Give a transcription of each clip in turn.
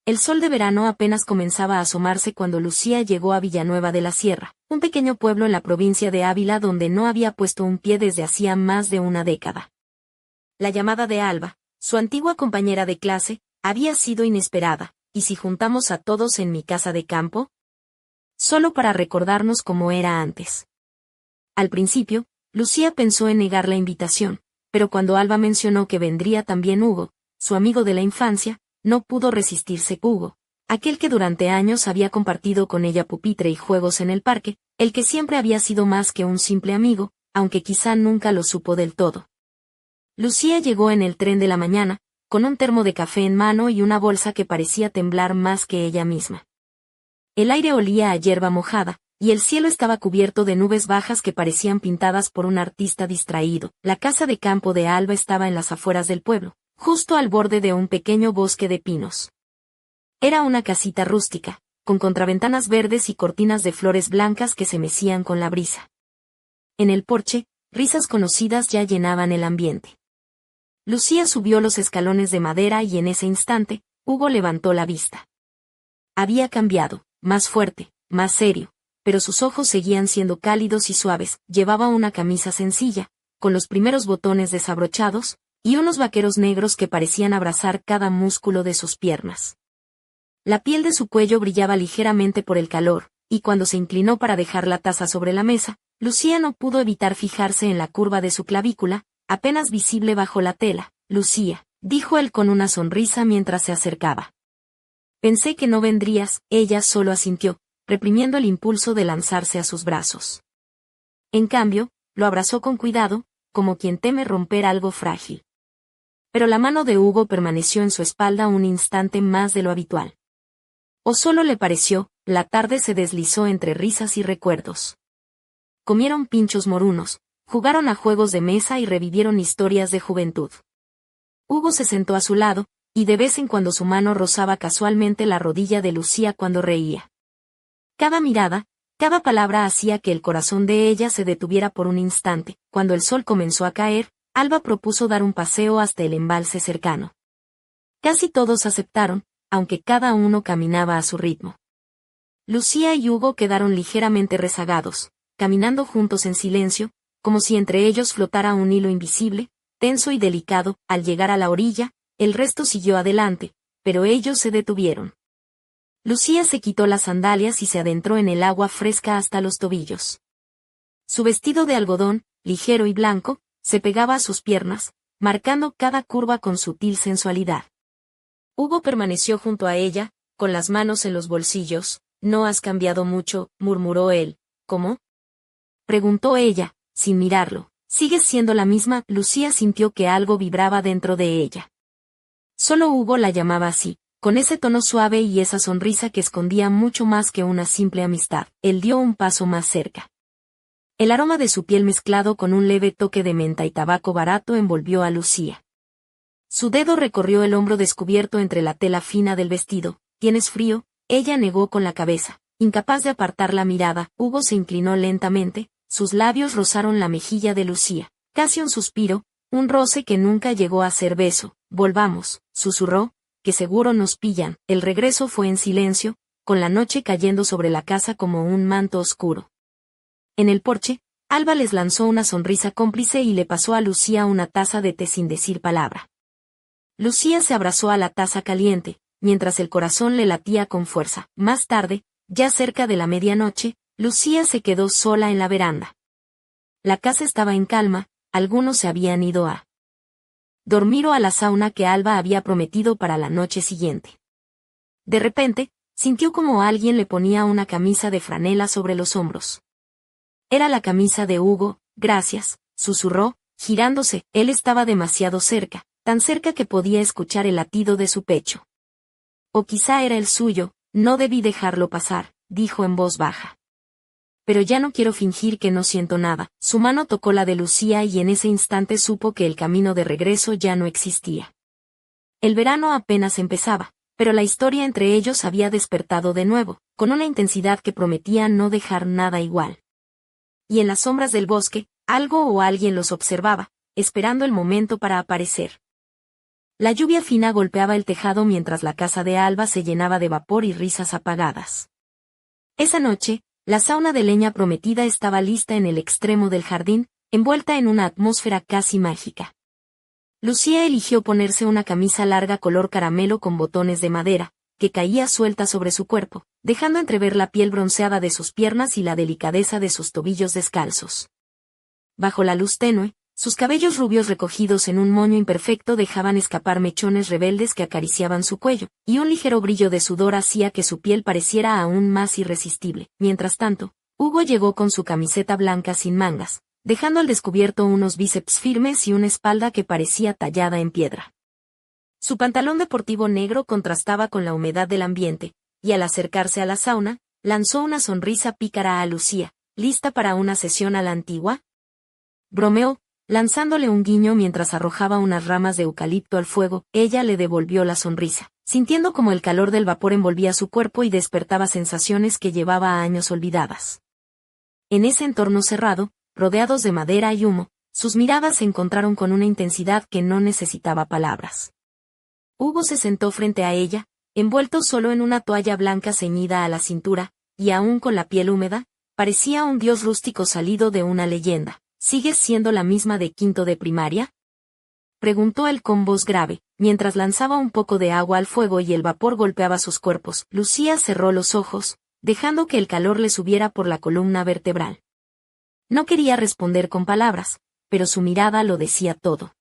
El sol de verano apenas comenzaba a asomarse cuando Lucía llegó a Villanueva de la Sierra, un pequeño pueblo en la provincia de Ávila donde no había puesto un pie desde hacía más de una década. La llamada de Alba, su antigua compañera de clase, había sido inesperada, ¿y si juntamos a todos en mi casa de campo? Solo para recordarnos cómo era antes. Al principio, Lucía pensó en negar la invitación, pero cuando Alba mencionó que vendría también Hugo, su amigo de la infancia, no pudo resistirse. Hugo, aquel que durante años había compartido con ella pupitre y juegos en el parque, el que siempre había sido más que un simple amigo, aunque quizá nunca lo supo del todo. Lucía llegó en el tren de la mañana, con un termo de café en mano y una bolsa que parecía temblar más que ella misma. El aire olía a hierba mojada, y el cielo estaba cubierto de nubes bajas que parecían pintadas por un artista distraído. La casa de campo de Alba estaba en las afueras del pueblo, justo al borde de un pequeño bosque de pinos. Era una casita rústica, con contraventanas verdes y cortinas de flores blancas que se mecían con la brisa. En el porche, risas conocidas ya llenaban el ambiente. Lucía subió los escalones de madera y en ese instante, Hugo levantó la vista. Había cambiado, más fuerte, más serio, pero sus ojos seguían siendo cálidos y suaves. Llevaba una camisa sencilla, con los primeros botones desabrochados, y unos vaqueros negros que parecían abrazar cada músculo de sus piernas. La piel de su cuello brillaba ligeramente por el calor, y cuando se inclinó para dejar la taza sobre la mesa, Lucía no pudo evitar fijarse en la curva de su clavícula, apenas visible bajo la tela. «Lucía», dijo él con una sonrisa mientras se acercaba. «Pensé que no vendrías», ella solo asintió, reprimiendo el impulso de lanzarse a sus brazos. En cambio, lo abrazó con cuidado, como quien teme romper algo frágil. Pero la mano de Hugo permaneció en su espalda un instante más de lo habitual. O solo le pareció. La tarde se deslizó entre risas y recuerdos. Comieron pinchos morunos, jugaron a juegos de mesa y revivieron historias de juventud. Hugo se sentó a su lado, y de vez en cuando su mano rozaba casualmente la rodilla de Lucía cuando reía. Cada mirada, cada palabra hacía que el corazón de ella se detuviera por un instante. Cuando el sol comenzó a caer, Alba propuso dar un paseo hasta el embalse cercano. Casi todos aceptaron, aunque cada uno caminaba a su ritmo. Lucía y Hugo quedaron ligeramente rezagados, caminando juntos en silencio, como si entre ellos flotara un hilo invisible, tenso y delicado. Al llegar a la orilla, el resto siguió adelante, pero ellos se detuvieron. Lucía se quitó las sandalias y se adentró en el agua fresca hasta los tobillos. Su vestido de algodón, ligero y blanco, se pegaba a sus piernas, marcando cada curva con sutil sensualidad. Hugo permaneció junto a ella, con las manos en los bolsillos. «No has cambiado mucho», murmuró él. «¿Cómo?», preguntó ella, sin mirarlo. «¿Sigues siendo la misma?». Lucía sintió que algo vibraba dentro de ella. Solo Hugo la llamaba así, con ese tono suave y esa sonrisa que escondía mucho más que una simple amistad. Él dio un paso más cerca. El aroma de su piel mezclado con un leve toque de menta y tabaco barato envolvió a Lucía. Su dedo recorrió el hombro descubierto entre la tela fina del vestido. «¿Tienes frío?». Ella negó con la cabeza, incapaz de apartar la mirada. Hugo se inclinó lentamente, sus labios rozaron la mejilla de Lucía. Casi un suspiro, un roce que nunca llegó a ser beso. «Volvamos», susurró, «que seguro nos pillan». El regreso fue en silencio, con la noche cayendo sobre la casa como un manto oscuro. En el porche, Alba les lanzó una sonrisa cómplice y le pasó a Lucía una taza de té sin decir palabra. Lucía se abrazó a la taza caliente, mientras el corazón le latía con fuerza. Más tarde, ya cerca de la medianoche, Lucía se quedó sola en la veranda. La casa estaba en calma, algunos se habían ido a dormir o a la sauna que Alba había prometido para la noche siguiente. De repente, sintió como alguien le ponía una camisa de franela sobre los hombros. Era la camisa de Hugo. «Gracias», susurró, girándose. Él estaba demasiado cerca, tan cerca que podía escuchar el latido de su pecho. O quizá era el suyo. «No debí dejarlo pasar», dijo en voz baja. «Pero ya no quiero fingir que no siento nada». Su mano tocó la de Lucía y en ese instante supo que el camino de regreso ya no existía. El verano apenas empezaba, pero la historia entre ellos había despertado de nuevo, con una intensidad que prometía no dejar nada igual. Y en las sombras del bosque, algo o alguien los observaba, esperando el momento para aparecer. La lluvia fina golpeaba el tejado mientras la casa de Alba se llenaba de vapor y risas apagadas. Esa noche, la sauna de leña prometida estaba lista en el extremo del jardín, envuelta en una atmósfera casi mágica. Lucía eligió ponerse una camisa larga color caramelo con botones de madera, que caía suelta sobre su cuerpo, dejando entrever la piel bronceada de sus piernas y la delicadeza de sus tobillos descalzos. Bajo la luz tenue, sus cabellos rubios recogidos en un moño imperfecto dejaban escapar mechones rebeldes que acariciaban su cuello, y un ligero brillo de sudor hacía que su piel pareciera aún más irresistible. Mientras tanto, Hugo llegó con su camiseta blanca sin mangas, dejando al descubierto unos bíceps firmes y una espalda que parecía tallada en piedra. Su pantalón deportivo negro contrastaba con la humedad del ambiente, y al acercarse a la sauna, lanzó una sonrisa pícara a Lucía. ¿Lista para una sesión a la antigua?, bromeó, lanzándole un guiño mientras arrojaba unas ramas de eucalipto al fuego. Ella le devolvió la sonrisa, sintiendo como el calor del vapor envolvía su cuerpo y despertaba sensaciones que llevaba años olvidadas. En ese entorno cerrado, rodeados de madera y humo, sus miradas se encontraron con una intensidad que no necesitaba palabras. Hugo se sentó frente a ella, envuelto solo en una toalla blanca ceñida a la cintura, y aún con la piel húmeda, parecía un dios rústico salido de una leyenda. ¿Sigues siendo la misma de quinto de primaria?, preguntó él con voz grave, mientras lanzaba un poco de agua al fuego y el vapor golpeaba sus cuerpos. Lucía cerró los ojos, dejando que el calor le subiera por la columna vertebral. No quería responder con palabras, pero su mirada lo decía todo.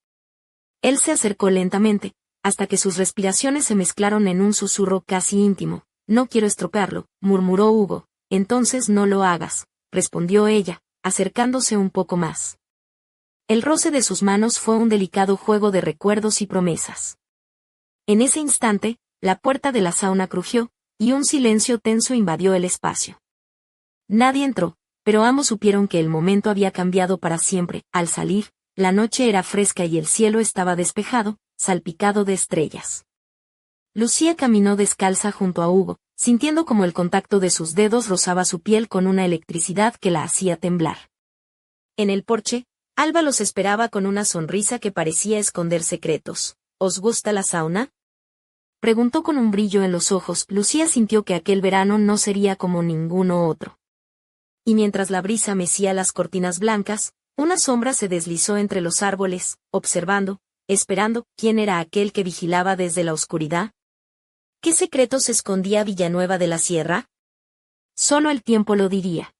Él se acercó lentamente, hasta que sus respiraciones se mezclaron en un susurro casi íntimo. No quiero estropearlo, murmuró Hugo. Entonces no lo hagas, respondió ella, acercándose un poco más. El roce de sus manos fue un delicado juego de recuerdos y promesas. En ese instante, la puerta de la sauna crujió, y un silencio tenso invadió el espacio. Nadie entró, pero ambos supieron que el momento había cambiado para siempre. Al salir, la noche era fresca y el cielo estaba despejado, salpicado de estrellas. Lucía caminó descalza junto a Hugo, sintiendo como el contacto de sus dedos rozaba su piel con una electricidad que la hacía temblar. En el porche, Alba los esperaba con una sonrisa que parecía esconder secretos. ¿Os gusta la sauna?, preguntó con un brillo en los ojos. Lucía sintió que aquel verano no sería como ninguno otro. Y mientras la brisa mecía las cortinas blancas, una sombra se deslizó entre los árboles, observando, esperando. ¿Quién era aquel que vigilaba desde la oscuridad? ¿Qué secretos escondía Villanueva de la Sierra? Solo el tiempo lo diría.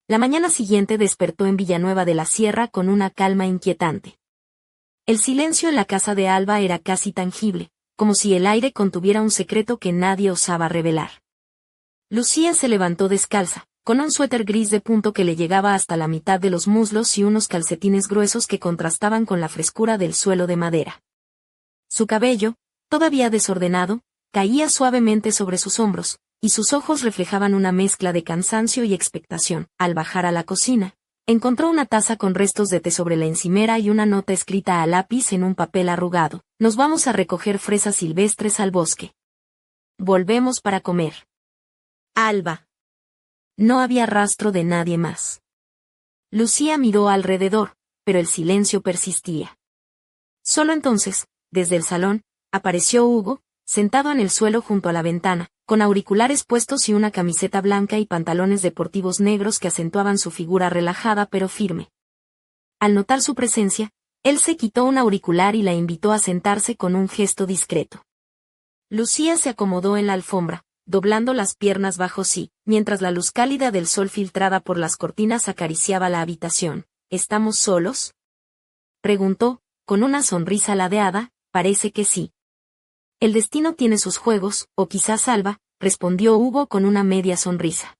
La mañana siguiente despertó en Villanueva de la Sierra con una calma inquietante. El silencio en la casa de Alba era casi tangible, como si el aire contuviera un secreto que nadie osaba revelar. Lucía se levantó descalza, con un suéter gris de punto que le llegaba hasta la mitad de los muslos y unos calcetines gruesos que contrastaban con la frescura del suelo de madera. Su cabello, todavía desordenado, caía suavemente sobre sus hombros, y sus ojos reflejaban una mezcla de cansancio y expectación. Al bajar a la cocina, encontró una taza con restos de té sobre la encimera y una nota escrita a lápiz en un papel arrugado. Nos vamos a recoger fresas silvestres al bosque. Volvemos para comer. Alba. No había rastro de nadie más. Lucía miró alrededor, pero el silencio persistía. Solo entonces, desde el salón, apareció Hugo, sentado en el suelo junto a la ventana, con auriculares puestos y una camiseta blanca y pantalones deportivos negros que acentuaban su figura relajada pero firme. Al notar su presencia, él se quitó un auricular y la invitó a sentarse con un gesto discreto. Lucía se acomodó en la alfombra, doblando las piernas bajo sí, mientras la luz cálida del sol filtrada por las cortinas acariciaba la habitación. ¿Estamos solos?, preguntó, con una sonrisa ladeada. Parece que sí. El destino tiene sus juegos, o quizás Alba, respondió Hugo con una media sonrisa.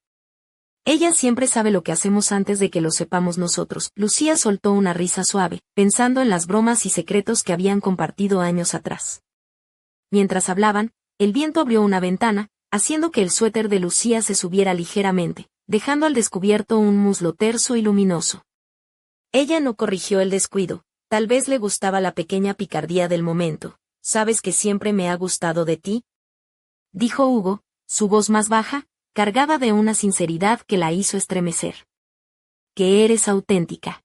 Ella siempre sabe lo que hacemos antes de que lo sepamos nosotros. Lucía soltó una risa suave, pensando en las bromas y secretos que habían compartido años atrás. Mientras hablaban, el viento abrió una ventana, haciendo que el suéter de Lucía se subiera ligeramente, dejando al descubierto un muslo terso y luminoso. Ella no corrigió el descuido, tal vez le gustaba la pequeña picardía del momento. ¿Sabes que siempre me ha gustado de ti?, dijo Hugo, su voz más baja, cargada de una sinceridad que la hizo estremecer. Que eres auténtica.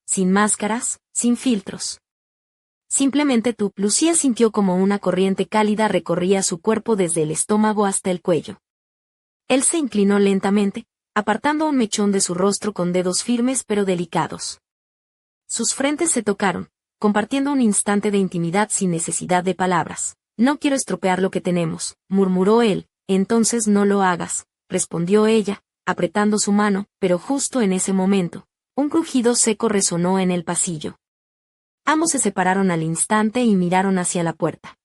Sin máscaras, sin filtros. Simplemente tú. Lucía sintió como una corriente cálida recorría su cuerpo desde el estómago hasta el cuello. Él se inclinó lentamente, apartando un mechón de su rostro con dedos firmes pero delicados. Sus frentes se tocaron, compartiendo un instante de intimidad sin necesidad de palabras. No quiero estropear lo que tenemos, murmuró él. Entonces no lo hagas, respondió ella, apretando su mano, pero justo en ese momento, un crujido seco resonó en el pasillo. Ambos se separaron al instante y miraron hacia la puerta.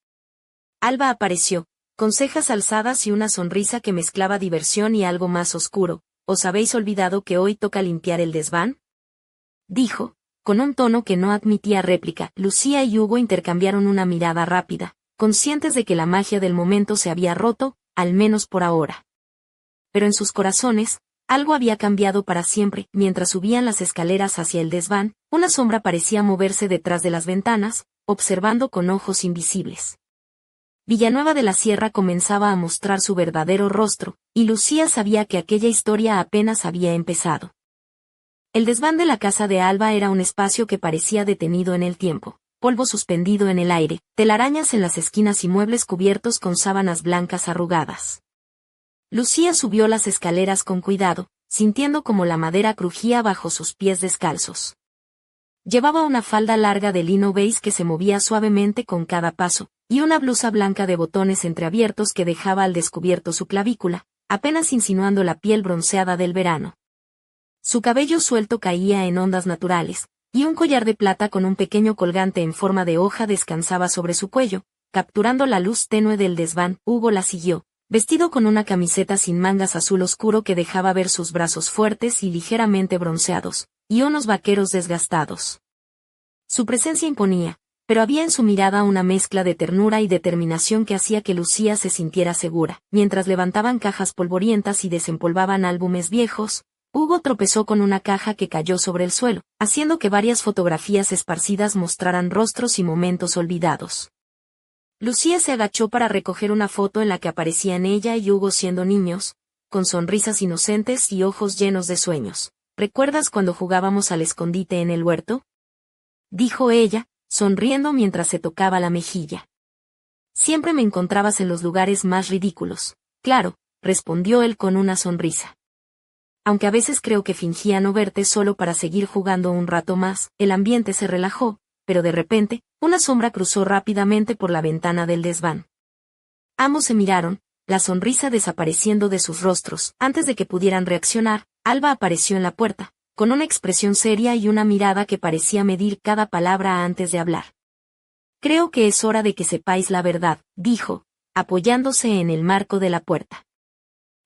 Alba apareció, con cejas alzadas y una sonrisa que mezclaba diversión y algo más oscuro. ¿Os habéis olvidado que hoy toca limpiar el desván?, dijo, con un tono que no admitía réplica. Lucía y Hugo intercambiaron una mirada rápida, conscientes de que la magia del momento se había roto, al menos por ahora. Pero en sus corazones, algo había cambiado para siempre. Mientras subían las escaleras hacia el desván, una sombra parecía moverse detrás de las ventanas, observando con ojos invisibles. Villanueva de la Sierra comenzaba a mostrar su verdadero rostro, y Lucía sabía que aquella historia apenas había empezado. El desván de la casa de Alba era un espacio que parecía detenido en el tiempo, polvo suspendido en el aire, telarañas en las esquinas y muebles cubiertos con sábanas blancas arrugadas. Lucía subió las escaleras con cuidado, sintiendo como la madera crujía bajo sus pies descalzos. Llevaba una falda larga de lino beige que se movía suavemente con cada paso, y una blusa blanca de botones entreabiertos que dejaba al descubierto su clavícula, apenas insinuando la piel bronceada del verano. Su cabello suelto caía en ondas naturales, y un collar de plata con un pequeño colgante en forma de hoja descansaba sobre su cuello, capturando la luz tenue del desván. Hugo la siguió, vestido con una camiseta sin mangas azul oscuro que dejaba ver sus brazos fuertes y ligeramente bronceados, y unos vaqueros desgastados. Su presencia imponía, pero había en su mirada una mezcla de ternura y determinación que hacía que Lucía se sintiera segura. Mientras levantaban cajas polvorientas y desempolvaban álbumes viejos, Hugo tropezó con una caja que cayó sobre el suelo, haciendo que varias fotografías esparcidas mostraran rostros y momentos olvidados. Lucía se agachó para recoger una foto en la que aparecían ella y Hugo siendo niños, con sonrisas inocentes y ojos llenos de sueños. ¿Recuerdas cuando jugábamos al escondite en el huerto?, dijo ella, sonriendo mientras se tocaba la mejilla. Siempre me encontrabas en los lugares más ridículos. Claro, respondió él con una sonrisa. Aunque a veces creo que fingía no verte solo para seguir jugando un rato más. El ambiente se relajó, pero de repente, una sombra cruzó rápidamente por la ventana del desván. Ambos se miraron, la sonrisa desapareciendo de sus rostros. Antes de que pudieran reaccionar, Alba apareció en la puerta, con una expresión seria y una mirada que parecía medir cada palabra antes de hablar. Creo que es hora de que sepáis la verdad, dijo, apoyándose en el marco de la puerta.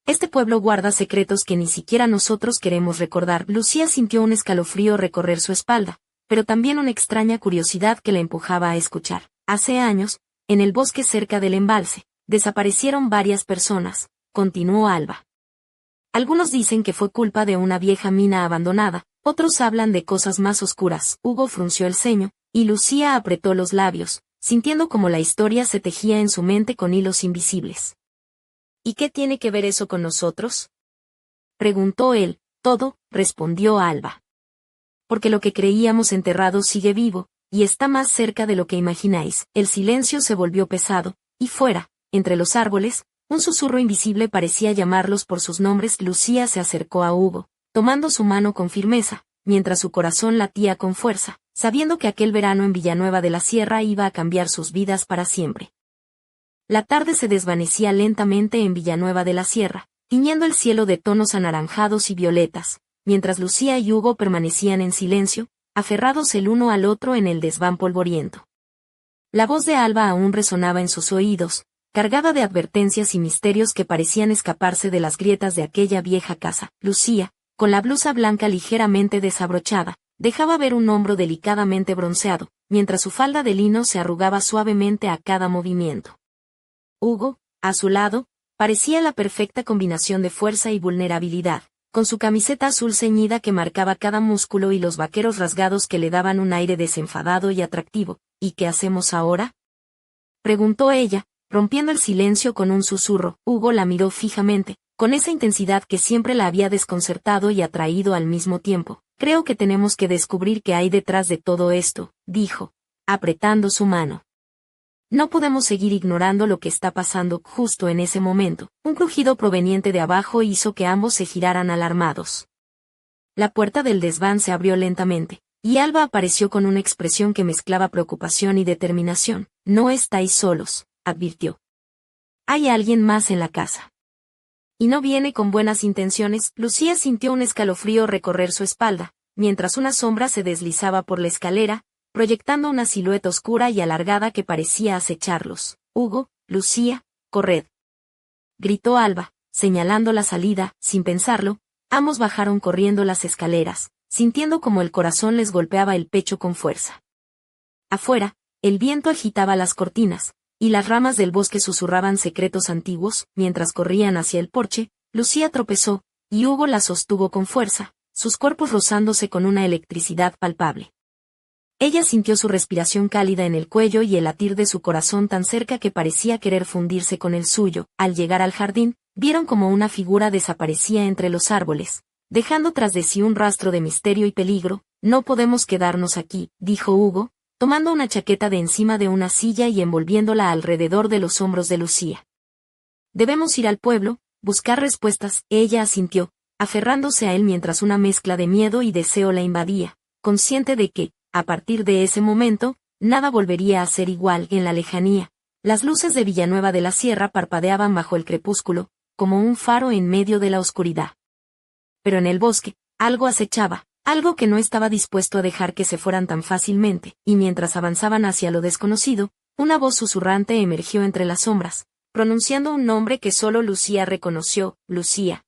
Este pueblo guarda secretos que ni siquiera nosotros queremos recordar. Lucía sintió un escalofrío recorrer su espalda, pero también una extraña curiosidad que la empujaba a escuchar. Hace años, en el bosque cerca del embalse, desaparecieron varias personas, continuó Alba. Algunos dicen que fue culpa de una vieja mina abandonada, otros hablan de cosas más oscuras. Hugo frunció el ceño, y Lucía apretó los labios, sintiendo como la historia se tejía en su mente con hilos invisibles. ¿Y qué tiene que ver eso con nosotros?, preguntó él. Todo, respondió Alba. Porque lo que creíamos enterrado sigue vivo, y está más cerca de lo que imagináis. El silencio se volvió pesado, y fuera, entre los árboles, un susurro invisible parecía llamarlos por sus nombres. Lucía se acercó a Hugo, tomando su mano con firmeza, mientras su corazón latía con fuerza, sabiendo que aquel verano en Villanueva de la Sierra iba a cambiar sus vidas para siempre. La tarde se desvanecía lentamente en Villanueva de la Sierra, tiñendo el cielo de tonos anaranjados y violetas, mientras Lucía y Hugo permanecían en silencio, aferrados el uno al otro en el desván polvoriento. La voz de Alba aún resonaba en sus oídos, cargada de advertencias y misterios que parecían escaparse de las grietas de aquella vieja casa. Lucía, con la blusa blanca ligeramente desabrochada, dejaba ver un hombro delicadamente bronceado, mientras su falda de lino se arrugaba suavemente a cada movimiento. Hugo, a su lado, parecía la perfecta combinación de fuerza y vulnerabilidad, con su camiseta azul ceñida que marcaba cada músculo y los vaqueros rasgados que le daban un aire desenfadado y atractivo. ¿Y qué hacemos ahora?, preguntó ella, rompiendo el silencio con un susurro. Hugo la miró fijamente, con esa intensidad que siempre la había desconcertado y atraído al mismo tiempo. Creo que tenemos que descubrir qué hay detrás de todo esto, dijo, apretando su mano. No podemos seguir ignorando lo que está pasando justo en ese momento. Un crujido proveniente de abajo hizo que ambos se giraran alarmados. La puerta del desván se abrió lentamente, y Alba apareció con una expresión que mezclaba preocupación y determinación. No estáis solos, advirtió. Hay alguien más en la casa. Y no viene con buenas intenciones. Lucía sintió un escalofrío recorrer su espalda, mientras una sombra se deslizaba por la escalera, proyectando una silueta oscura y alargada que parecía acecharlos. Hugo, Lucía, corred. Gritó Alba, señalando la salida. Sin pensarlo, ambos bajaron corriendo las escaleras, sintiendo como el corazón les golpeaba el pecho con fuerza. Afuera, el viento agitaba las cortinas, y las ramas del bosque susurraban secretos antiguos. Mientras corrían hacia el porche, Lucía tropezó, y Hugo la sostuvo con fuerza, sus cuerpos rozándose con una electricidad palpable. Ella sintió su respiración cálida en el cuello y el latir de su corazón tan cerca que parecía querer fundirse con el suyo. Al llegar al jardín, vieron como una figura desaparecía entre los árboles, dejando tras de sí un rastro de misterio y peligro. No podemos quedarnos aquí, dijo Hugo, tomando una chaqueta de encima de una silla y envolviéndola alrededor de los hombros de Lucía. Debemos ir al pueblo, buscar respuestas. Ella asintió, aferrándose a él mientras una mezcla de miedo y deseo la invadía, consciente de que, a partir de ese momento, nada volvería a ser igual. En la lejanía, las luces de Villanueva de la Sierra parpadeaban bajo el crepúsculo, como un faro en medio de la oscuridad. Pero en el bosque, algo acechaba, algo que no estaba dispuesto a dejar que se fueran tan fácilmente, y mientras avanzaban hacia lo desconocido, una voz susurrante emergió entre las sombras, pronunciando un nombre que solo Lucía reconoció. Lucía.